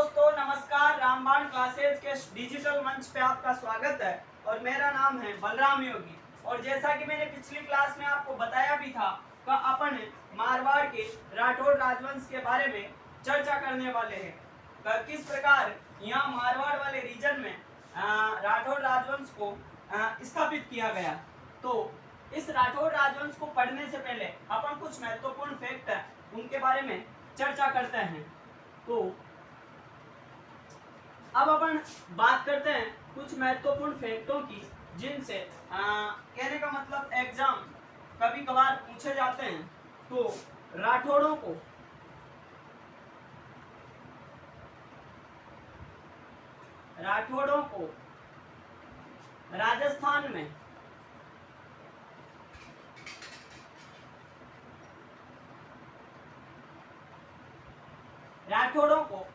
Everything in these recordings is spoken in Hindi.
दोस्तों नमस्कार। रामबाण क्लासेज के डिजिटल मंच पे आपका स्वागत है और मेरा नाम है बलराम योगी। और जैसा कि मैंने पिछली क्लास में आपको बताया भी था कि अपन मारवाड़ के राठौड़ राजवंश के बारे में चर्चा करने वाले हैं। किस प्रकार यहाँ मारवाड़ वाले रीजन में राठौड़ राजवंश को स्थापित किया गया। तो इस राठौड़ राजवंश को पढ़ने से पहले अपन कुछ महत्वपूर्ण फैक्ट है उनके बारे में चर्चा करते हैं। तो अब अपन बात करते हैं कुछ महत्वपूर्ण फैक्टों की जिनसे कहने का मतलब एग्जाम कभी कभार पूछे जाते हैं। तो राठौड़ों को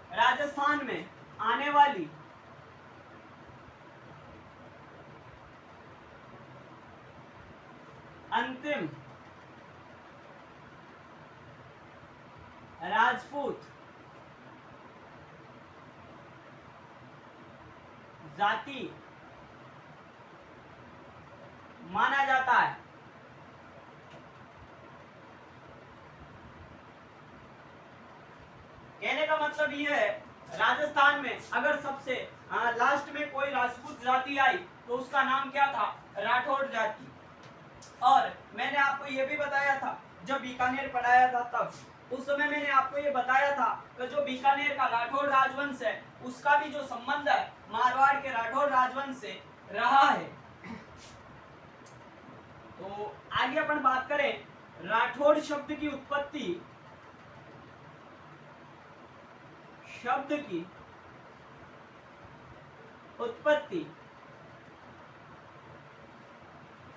राजस्थान में आने वाली अंतिम राजपूत जाति माना जाता है। कहने का मतलब यह है राजस्थान में अगर सबसे लास्ट में कोई राजपूत जाति आई तो उसका नाम क्या था, राठौड़ जाति। और मैंने आपको यह भी बताया था जब बीकानेर पढ़ाया था तब उस समय मैंने आपको ये बताया था कि जो बीकानेर का राठौड़ राजवंश है उसका भी जो संबंध है मारवाड़ के राठौड़ राजवंश से रहा है। तो आगे अपन बात करें राठौड़ शब्द की उत्पत्ति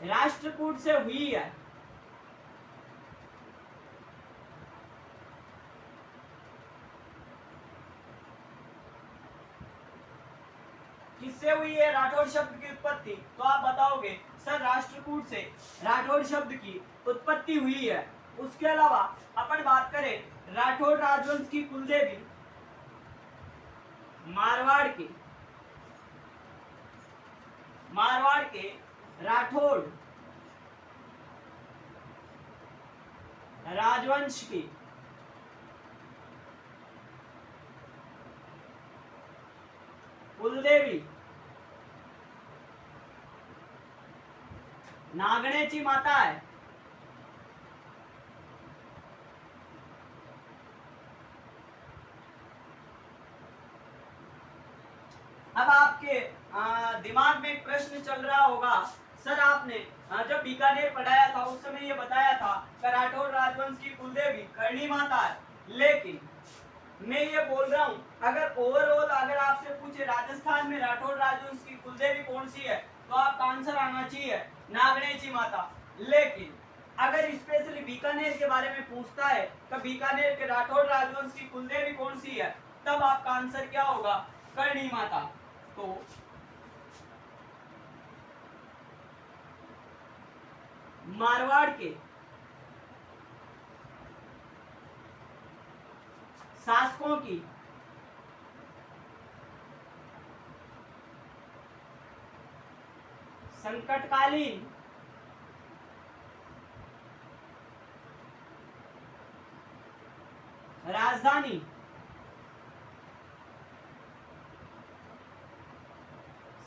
राष्ट्रकूट से हुई है। किससे हुई है राठौड़ शब्द की उत्पत्ति? तो आप बताओगे सर राष्ट्रकूट से राठौड़ शब्द की उत्पत्ति हुई है। उसके अलावा अपन बात करें राठौड़ राजवंश की कुलदेवी मारवाड़ के राठौड़ राजवंश की कुलदेवी नागणेची माता है। अब आपके दिमाग में एक प्रश्न चल रहा होगा सर आपने जब बीकानेर पढ़ाया था उस समय ये बताया था कि राठौड़ राजवंश की कुलदेवी करणी माता है। लेकिन मैं ये बोल रहा हूँ अगर ओवरऑल अगर आपसे पूछे राजस्थान में राठौड़ राजवंश की कुलदेवी कौन सी है तो आपका आंसर आना चाहिए नागणेची माता। लेकिन अगर स्पेशली बीकानेर के बारे में पूछता है तो बीकानेर के राठौड़ राजवंश की कुलदेवी कौन सी है तब आपका आंसर क्या होगा, करणी माता। तो मारवाड़ के शासकों की संकटकालीन राजधानी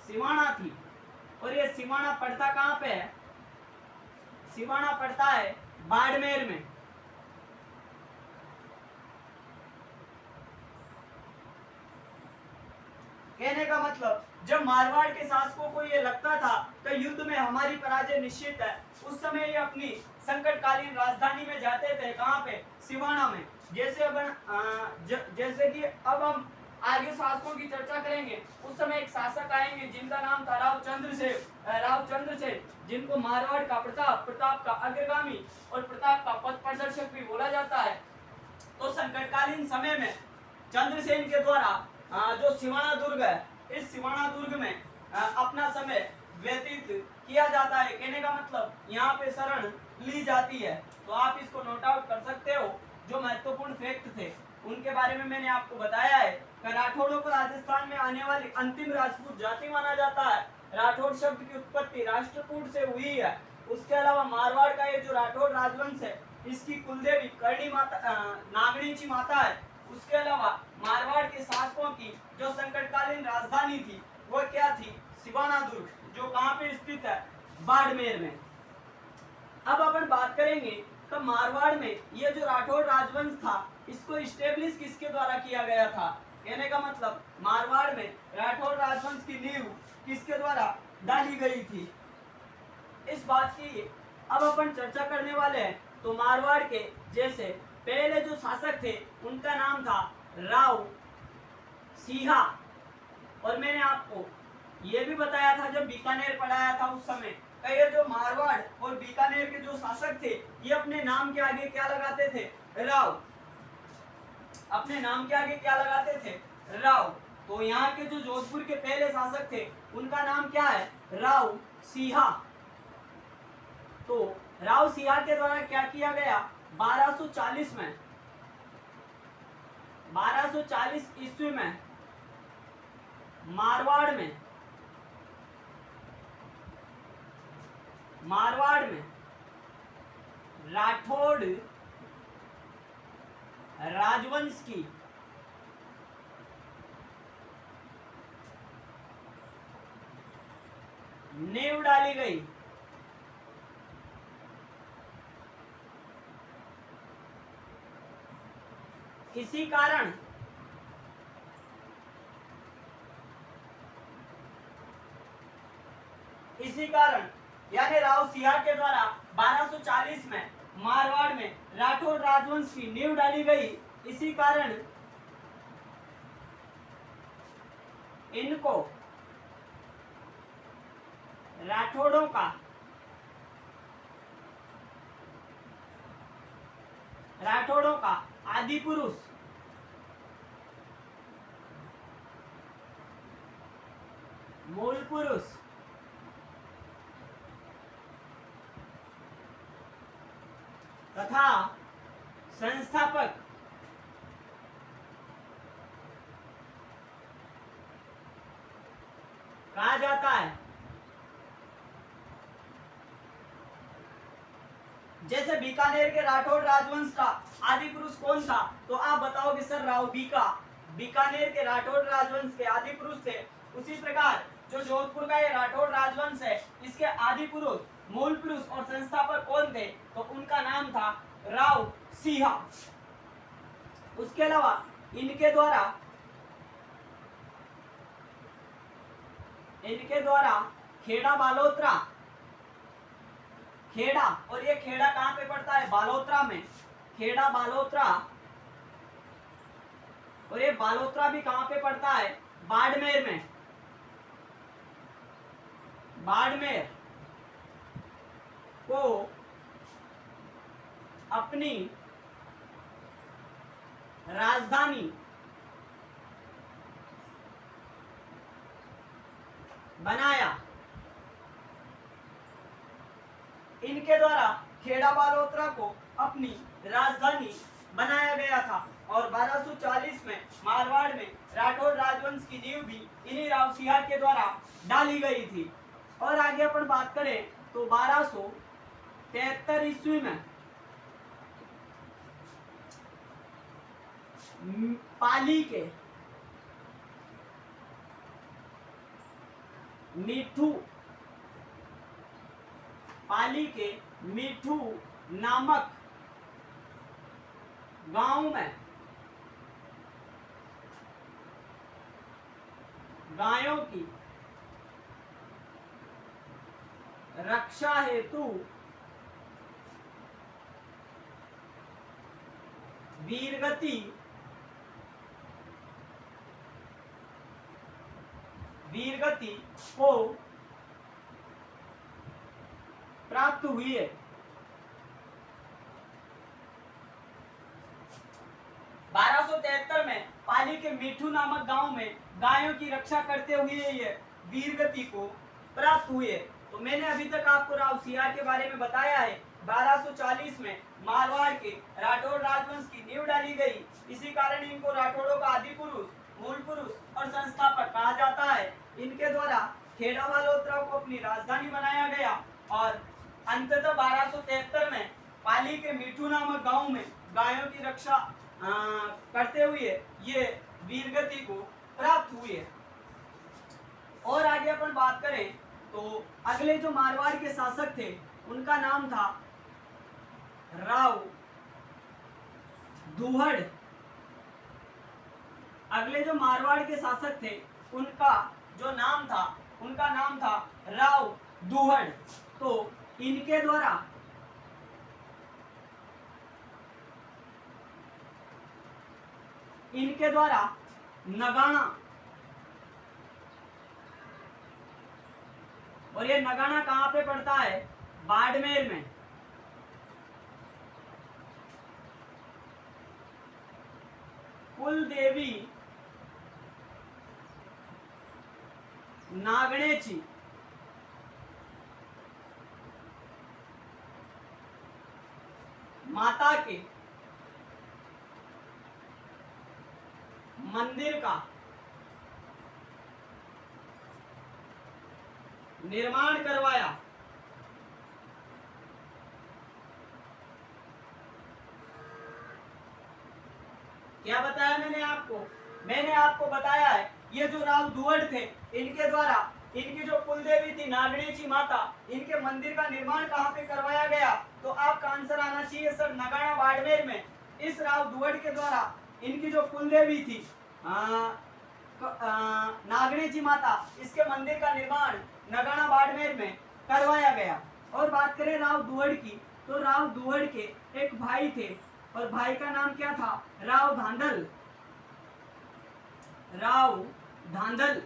सिवाना थी। और ये सिवाना पड़ता कहां पे है? सिवाना पड़ता है बाड़मेर में। कहने का मतलब जब मारवाड़ के शासकों को ये लगता था कि युद्ध में हमारी पराजय निश्चित है उस समय ये अपनी संकटकालीन राजधानी में जाते थे। कहां पे? सिवाना में। जैसे कि अब हम आगे शासकों की चर्चा करेंगे उस समय एक शासक आएंगे जिनका नाम था राव चंद्र सेन जिनको मारवाड़ का प्रताप का अग्रगामी और प्रताप का पथ प्रदर्शक भी बोला जाता है। तो संकटकालीन समय में चंद्रसेन के द्वारा जो सिवाना दुर्ग है इस सिवाना दुर्ग में अपना समय व्यतीत किया जाता है। कहने का मतलब यहाँ पे शरण ली जाती है। तो आप इसको नोट आउट कर सकते हो। जो महत्वपूर्ण फैक्ट थे उनके बारे में मैंने आपको बताया है कि राठौड़ों को राजस्थान में आने वाली अंतिम राजपूत जाति माना जाता है। राठौड़ शब्द की उत्पत्ति राष्ट्रकूट से हुई है। उसके अलावा मारवाड़ का ये जो राठौड़ राजवंश है, इसकी कुलदेवी करणी माता नागणीची माता है। उसके अलावा मारवाड़ के शासकों की जो संकटकालीन राजधानी थी वो क्या थी? सिवाना दुर्ग, जो कहाँ पे स्थित है? बाड़मेर में। अब अपन बात करेंगे कि मारवाड़ में ये जो राठौड़ राजवंश था, इसको इस्टेब्लिश किसके द्वारा किया गया था? कहने का मतलब मारवाड़ में राठौड़ राजवंश की नींव किसके द्वारा डाली गई थी? इस बात की अब अपन चर्चा करने वाले हैं। तो मारवाड़ के जैसे पहले जो शासक थे उनका नाम था राव सिंहा, और मैंने आपको ये भी बताया था जब बीकानेर पढ़ाया था उस समय, ये जो मारवाड़ और बीकानेर के जो शासक थे ये अपने नाम के आगे क्या लगाते थे? राव। अपने नाम के आगे क्या लगाते थे? राव। तो यहाँ के जो जोधपुर के पहले शासक थे उनका नाम क्या है? राव सिंहा। तो राव सिंहा के द्वारा क्या किया गया? 1240 में 1240 ईस्वी में मारवाड़ में राठौड़ राजवंश की नींव डाली गई। इसी कारण यानी राव सिंहा के द्वारा 1240 में मारवाड़ में राठौड़ राजवंश की नींव डाली गई। इसी कारण इनको राठौड़ों का आदि पुरुष मूल पुरुष तथा संस्थापक कहा जाता है। जैसे बीकानेर के राठौड़ राजवंश का आदि पुरुष कौन था? तो आप बताओगे सर राव बीकानेर के राठौड़ राजवंश के आदि पुरुष थे। उसी प्रकार जो जोधपुर का ये राठौड़ राजवंश है, इसके आदि पुरुष, मूल पुरुष और संस्थापक कौन थे? तो उनका नाम था राव सिंहा। उसके अलावा इनके द्वारा खेड़ा बालोतरा, खेड़ा, और ये खेड़ा कहां पे पड़ता है? बालोतरा में। खेड़ा बालोतरा, और ये बालोतरा भी कहां पे पड़ता है? बाड़मेर में। बाड़मेर को अपनी राजधानी बनाया। इनके द्वारा खेड़ा बालोतरा को अपनी राजधानी बनाया गया था और 1240 में मारवाड़ में राठौड़ राजवंश की नींव भी इन्हीं राव सिंहा के द्वारा डाली गई थी। और आगे अपन बात करें तो 1273 ईस्वी में पाली के मीठू नामक गांव में गायों की रक्षा हेतु वीरगति को प्राप्त हुई है। 1273 में पाली के मीठू नामक गांव में गायों की रक्षा करते हुए ये वीरगति को प्राप्त हुए। तो मैंने अभी तक आपको राव सिंहा के बारे में बताया है। 1240 में मारवाड़ के राठौड़ राजवंश की नींव डाली गई। इसी कारण इनको राठौड़ों का आदि पुरुष, मूल पुरुष और संस्थापक कहा जाता है। इनके द्वारा खेड़ा मालहोत्रा को अपनी राजधानी बनाया गया और अंततः 1273 में पाली के मिठू नामक गांव में गायों की रक्षा करते हुए ये वीरगति को प्राप्त हुए। और आगे अपन बात करें तो अगले जो मारवाड़ के शासक थे उनका नाम था राव दुहड़। अगले जो मारवाड़ के शासक थे उनका जो नाम था उनका नाम था राव दुहड़। तो इनके द्वारा नगाना, और ये नगाना कहां पे पड़ता है? बाड़मेर में। कुल देवी नागणेची माता के मंदिर का निर्माण करवाया। क्या बताया मैंने आपको बताया है ये जो राव दुहड़ थे इनके द्वारा इनकी जो कुल देवी थी नागणेची माता, इनके मंदिर का निर्माण कहां पे करवाया गया? तो आपका आंसर आना चाहिए सर नगाना बाड़मेर में। इस राव दुहड़ के द्वारा इनकी जो कुल देवी थी नागणेची माता, इसके मंदिर का निर्माण नगाना बाड़मेर में करवाया गया। और बात करें राव दुहड़ की तो राव दुहड़ के एक भाई थे और भाई का नाम क्या था? राव धांधल। राव धांधल।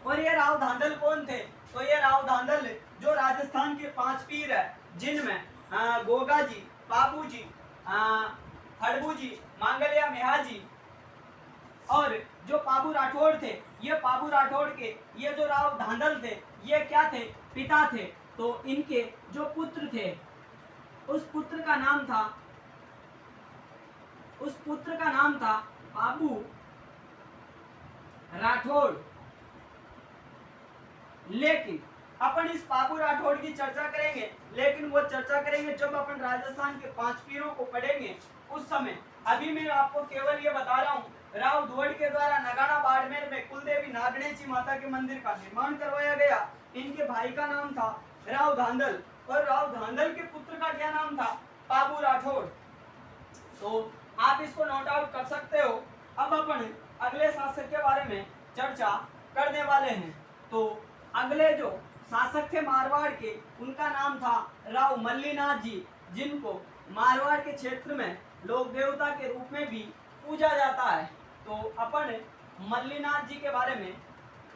और ये राव धांधल कौन थे? तो ये राव धांधल जो राजस्थान के 5 पीर है जिनमें गोगा जी, बाबू जी, हड़बू जी, मांगलिया मेहाजी और जो पाबू राठौड़ थे, ये पाबू राठौड़ के ये जो राव धांधल थे ये क्या थे? पिता थे। तो इनके जो पुत्र थे उस पुत्र का नाम था पाबू राठौड़। लेकिन अपन इस पाबू राठौड़ की चर्चा करेंगे, लेकिन वो चर्चा करेंगे जब अपन राजस्थान के 5 पीरों को पढ़ेंगे उस समय। अभी मैं आपको केवल ये बता रहा हूँ राव दुहड़ के द्वारा नगाना बाड़मेर में कुलदेवी नागणेची माता के मंदिर का निर्माण करवाया गया। इनके भाई का नाम था राव धांधल और राव धांधल के पुत्र का क्या नाम था? पाबू राठौड़। तो आप इसको नोट आउट कर सकते हो। अब अपन अगले शासक के बारे में चर्चा करने वाले हैं। तो अगले जो शासक थे मारवाड़ के उनका नाम था राव मल्लीनाथ जी, जिनको मारवाड़ के क्षेत्र में लोक देवता के रूप में भी पूजा जाता है। तो अपन मल्लीनाथ जी के बारे में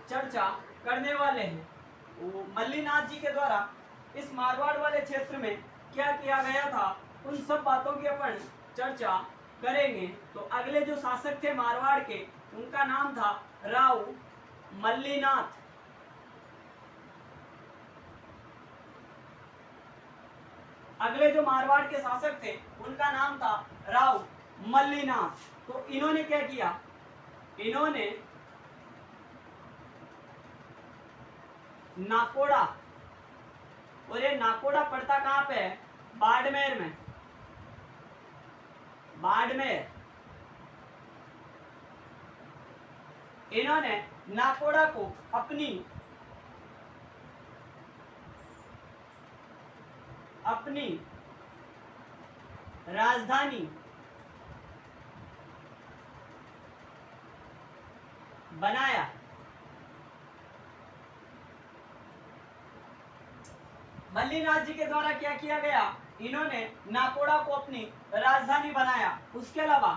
चर्चा करने वाले हैं। तो मल्लीनाथ जी के द्वारा इस मारवाड़ वाले क्षेत्र में क्या किया गया था उन सब बातों की अपन चर्चा करेंगे। तो अगले जो शासक थे मारवाड़ के उनका नाम था राव मल्लीनाथ। अगले जो मारवाड़ के शासक थे उनका नाम था राव मल्लीनाथ। तो इन्होंने क्या किया? इन्होंने नाकोड़ा, और ये नाकोड़ा पड़ता कहां पे है? बाड़मेर में। बाड़मेर। इन्होंने नाकोड़ा को अपनी राजधानी बनाया। मल्लीनाथ जी के द्वारा क्या किया गया? इन्होंने नाकोड़ा को अपनी राजधानी बनाया। उसके अलावा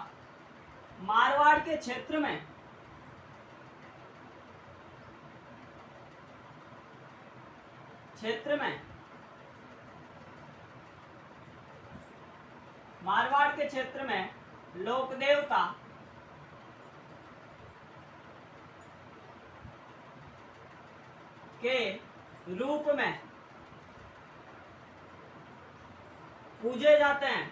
मारवाड़ के क्षेत्र में मारवाड़ के क्षेत्र में लोक देवता के रूप में पूजे जाते हैं।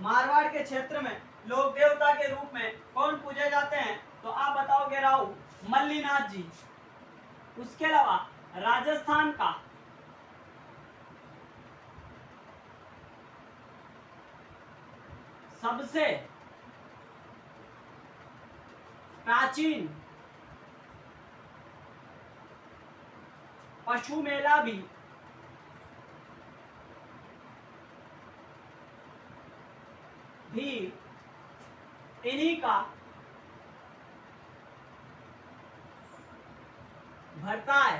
मारवाड़ के क्षेत्र में लोक देवता के रूप में कौन पूजे जाते हैं? तो आप बताओगे राव मल्लीनाथ जी। उसके अलावा राजस्थान का सबसे प्राचीन पशु मेला भी इन्हीं का भरता है।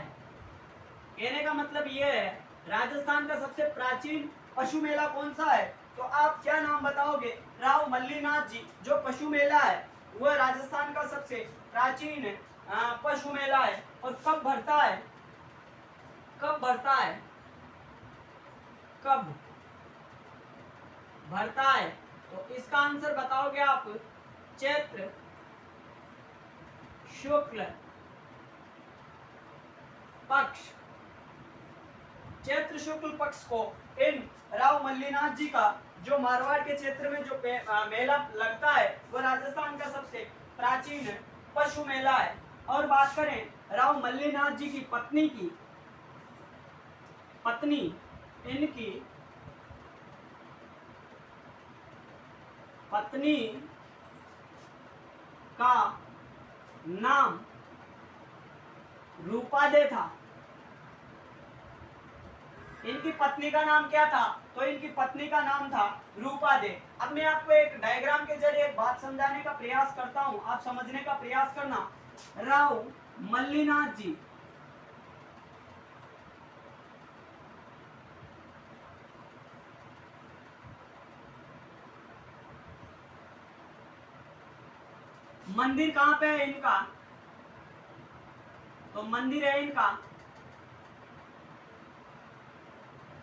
कहने का मतलब ये है राजस्थान का सबसे प्राचीन पशु मेला कौन सा है? तो आप क्या नाम बताओगे? राव मल्लीनाथ जी। जो पशु मेला है वह राजस्थान का सबसे प्राचीन पशु मेला है। और कब भरता है? कब भरता है? कब भरता है? तो इसका आंसर बताओगे आप चैत्र शुक्ल पक्ष। चैत्र शुक्ल पक्ष को इन राव मल्लीनाथ जी का जो मारवाड़ के क्षेत्र में जो मेला लगता है वह राजस्थान का सबसे प्राचीन पशु मेला है। और बात करें राव मल्लीनाथ जी की पत्नी की, पत्नी इनकी पत्नी का नाम रूपादे था। इनकी पत्नी का नाम क्या था? तो इनकी पत्नी का नाम था रूपादे। अब मैं आपको एक डायग्राम के जरिए एक बात समझाने का प्रयास करता हूं, आप समझने का प्रयास करना। राव मल्लीनाथ जी मंदिर कहां पे है इनका? तो मंदिर है इनका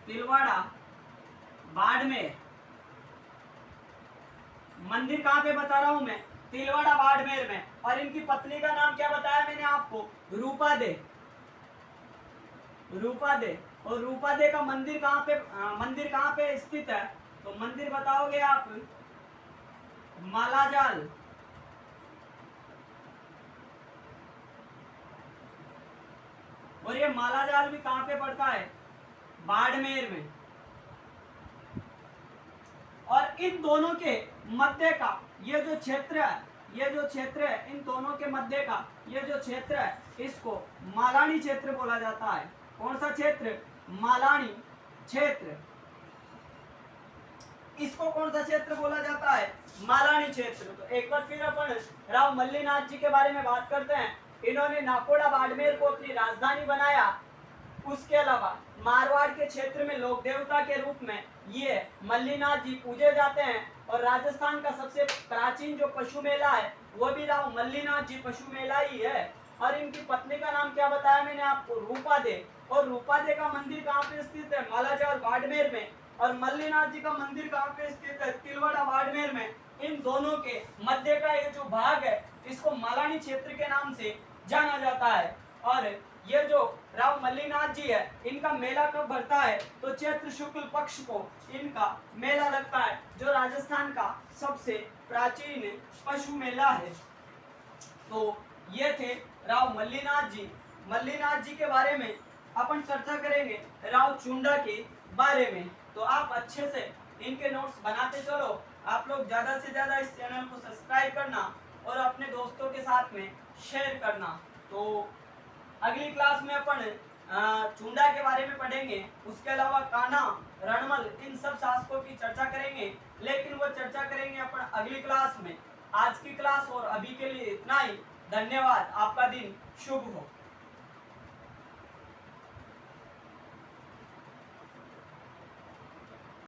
तिलवाड़ा बाड़मेर। मंदिर कहां पे बता रहा हूं मैं? तिलवाड़ा बाड़मेर में। और इनकी पत्नी का नाम क्या बताया मैंने आपको? रूपादे। रूपादे। और रूपादे का मंदिर कहां पे स्थित है? तो मंदिर बताओगे आप मालाजाल। और ये मालाजाल भी कहां पे पड़ता है? बाड़मेर में। और इन दोनों के मध्य का ये जो क्षेत्र है, ये जो क्षेत्र है, इन दोनों के मध्य का ये जो क्षेत्र है, इसको मालानी क्षेत्र बोला जाता है। कौन सा क्षेत्र? मालानी क्षेत्र। इसको कौन सा क्षेत्र बोला जाता है? मालानी क्षेत्र। तो एक बार फिर अपन राव मल्लीनाथ जी के बारे में बात करते हैं। इन्होंने नाकोड़ा बाड़मेर को अपनी राजधानी बनाया। उसके अलावा मारवाड़ के क्षेत्र में लोक देवता के रूप में ये मल्लीनाथ जी पूजे जाते हैं। और राजस्थान का सबसे प्राचीन जो पशु मेला है वो भी राव मल्लीनाथ जी पशु मेला ही है। और इनकी पत्नी का नाम क्या बताया मैंने आपको? रूपादे। और रूपादे का मंदिर कहाँ पे स्थित है? मालाजाल बाड़मेर में। और मल्लीनाथ जी का मंदिर कहाँ पे स्थित है? तिलवाड़ा बाड़मेर में। इन दोनों के मध्य का ये जो भाग है इसको मालानी क्षेत्र के नाम से जाना जाता है। और ये जो राव मल्लीनाथ जी है इनका मेला कब भरता है? तो चैत्र शुक्ल पक्ष को इनका मेला लगता है, जो राजस्थान का सबसे प्राचीन पशु मेला है। तो ये थे राव मल्लीनाथ जी। मल्लीनाथ जी के बारे में अपन चर्चा करेंगे राव चुंडा के बारे में। तो आप अच्छे से इनके नोट्स बनाते चलो। आप लोग ज्यादा से ज्यादा इस चैनल को सब्सक्राइब करना और अपने दोस्तों के साथ में शेयर करना। तो अगली क्लास में अपन चुंडा के बारे में पढ़ेंगे। उसके अलावा कान्हा, रणमल, इन सब शासकों की चर्चा करेंगे, लेकिन वो चर्चा करेंगे अपन अगली क्लास में। आज की क्लास और अभी के लिए इतना ही। धन्यवाद। आपका दिन शुभ हो।